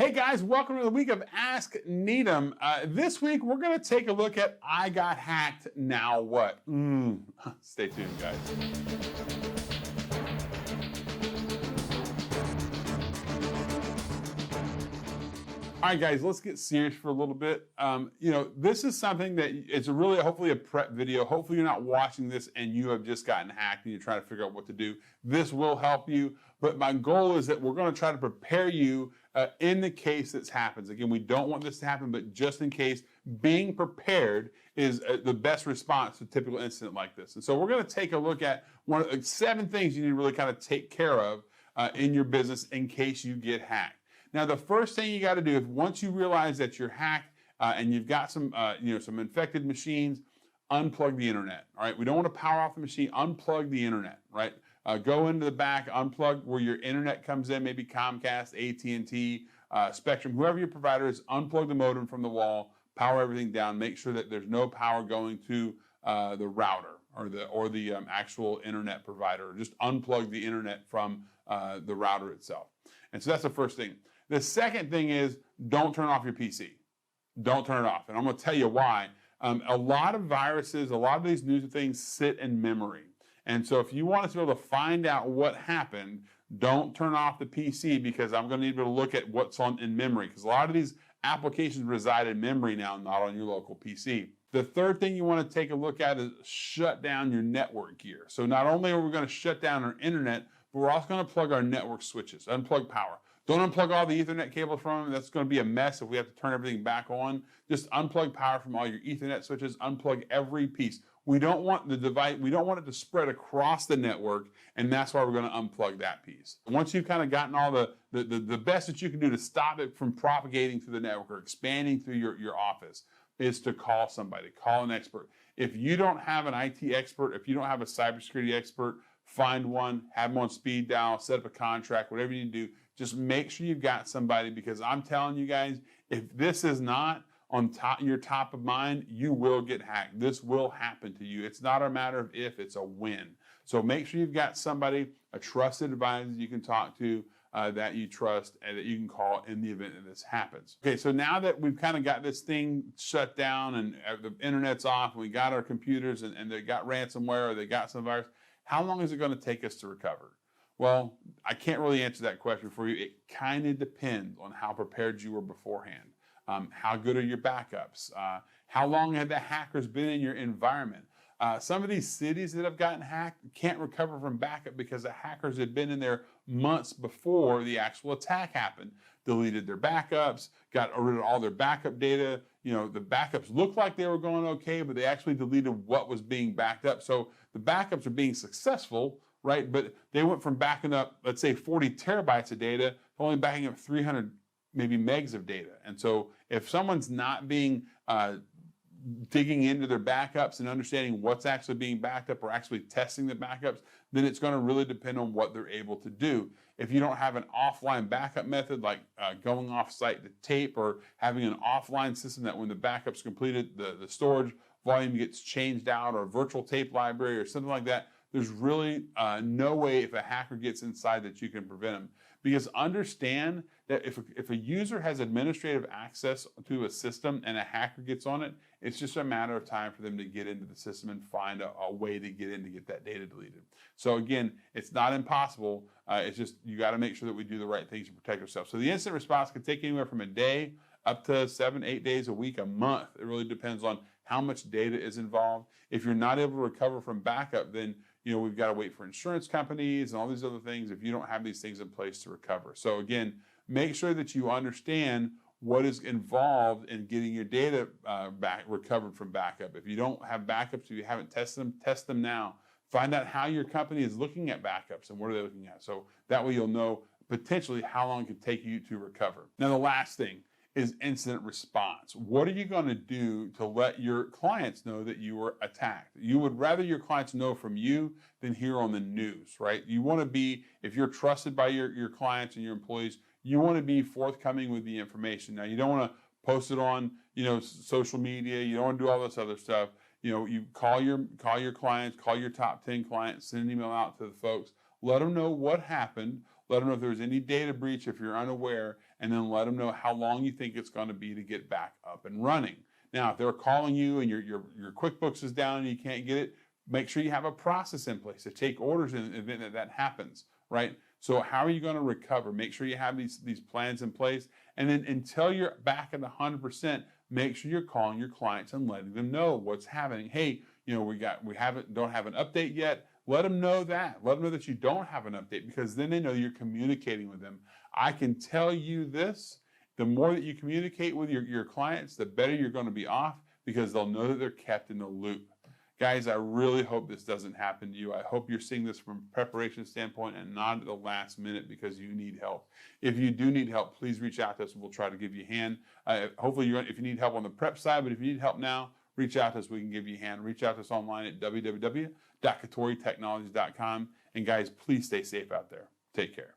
Hey guys, welcome to the week of Ask Neadom. This week we're going to take a look at I got hacked, now what? Stay tuned, guys. All right, guys, let's get serious for a little bit. This is something that it's really hopefully a prep video. Hopefully you're not watching this and you have just gotten hacked and you're trying to figure out what to do. This will help you, but my goal is that we're going to try to prepare you in the case this happens. Again, we don't want this to happen, but just in case, being prepared is the best response to a typical incident like this. And so we're going to take a look at 7 things you need to really kind of take care of in your business in case you get hacked. Now, the first thing you got to do is once you realize that you're hacked and you've got some infected machines, unplug the internet. All right, we don't want to power off the machine. Unplug the internet. Right, go into the back, unplug where your internet comes in. Maybe Comcast, AT&T, Spectrum, whoever your provider is. Unplug the modem from the wall. Power everything down. Make sure that there's no power going to the router or the actual internet provider. Just unplug the internet from the router itself. And so that's the first thing. The second thing is don't turn off your PC. Don't turn it off. And I'm going to tell you why. A lot of viruses, a lot of these new things sit in memory. And so if you want us to be able to find out what happened, don't turn off the PC because I'm going to need to be able to look at what's in memory because a lot of these applications reside in memory now, not on your local PC. The third thing you want to take a look at is shut down your network gear. So not only are we going to shut down our internet, but we're also going to plug our network switches, unplug power. Don't unplug all the Ethernet cables from them. That's going to be a mess if we have to turn everything back on. Just unplug power from all your Ethernet switches. Unplug every piece. We don't want the device, we don't want it to spread across the network, and that's why we're going to unplug that piece. Once you've kind of gotten all the best that you can do to stop it from propagating through the network or expanding through your office is to call somebody, call an expert. If you don't have an IT expert, if you don't have a cybersecurity expert, find one, have them on speed dial, set up a contract, whatever you need to do. Just make sure you've got somebody because I'm telling you guys, if this is not on your top of mind, you will get hacked. This will happen to you. It's not a matter of if, it's a when. So make sure you've got somebody, a trusted advisor you can talk to that you trust and that you can call in the event that this happens. Okay, so now that we've kind of got this thing shut down and the internet's off, and we got our computers and they got ransomware or they got some virus, how long is it going to take us to recover? Well, I can't really answer that question for you. It kind of depends on how prepared you were beforehand. How good are your backups? How long have the hackers been in your environment? Some of these cities that have gotten hacked can't recover from backup because the hackers had been in there months before the actual attack happened. Deleted their backups, got rid of all their backup data. You know, the backups looked like they were going okay, but they actually deleted what was being backed up. So the backups are being successful, right? But they went from backing up, let's say 40 terabytes of data to only backing up 300 maybe megs of data. And so if someone's not being digging into their backups and understanding what's actually being backed up or actually testing the backups, then it's going to really depend on what they're able to do. If you don't have an offline backup method like going off site to tape or having an offline system that when the backup's completed, the storage volume gets changed out or a virtual tape library or something like that, there's really no way if a hacker gets inside that you can prevent them. Because understand that if a user has administrative access to a system and a hacker gets on it, it's just a matter of time for them to get into the system and find a way to get in to get that data deleted. So again, it's not impossible. It's just you got to make sure that we do the right things to protect ourselves. So the incident response can take anywhere from a day up to 7, 8 days, a week, a month. It really depends on how much data is involved. If you're not able to recover from backup, then we've got to wait for insurance companies and all these other things if you don't have these things in place to recover. So again, make sure that you understand what is involved in getting your data recovered from backup. If you don't have backups, if you haven't tested them, test them now. Find out how your company is looking at backups and what are they looking at. So that way you'll know potentially how long it can take you to recover. Now the last thing is incident response. What are you going to do to let your clients know that you were attacked? You would rather your clients know from you than hear on the news, right? You want to be, if you're trusted by your clients and your employees, you want to be forthcoming with the information. Now, you don't want to post it on, social media. You don't want to do all this other stuff. You call your clients, call your top 10 clients, send an email out to the folks, let them know what happened, let them know if there was any data breach if you're unaware, and then let them know how long you think it's going to be to get back up and running. Now, if they're calling you and your QuickBooks is down and you can't get it, make sure you have a process in place to take orders in the event that that happens, right? So how are you going to recover? Make sure you have these plans in place. And then until you're back at 100%, make sure you're calling your clients and letting them know what's happening. Hey, we don't have an update yet. Let them know that. Let them know that you don't have an update, because then they know you're communicating with them. I can tell you this, the more that you communicate with your clients, the better you're going to be off, because they'll know that they're kept in the loop. Guys, I really hope this doesn't happen to you. I hope you're seeing this from a preparation standpoint and not at the last minute because you need help. If you do need help, please reach out to us and we'll try to give you a hand. Hopefully, if you need help on the prep side, but if you need help now, reach out to us. We can give you a hand. Reach out to us online at www.kotoritechnologies.com. And guys, please stay safe out there. Take care.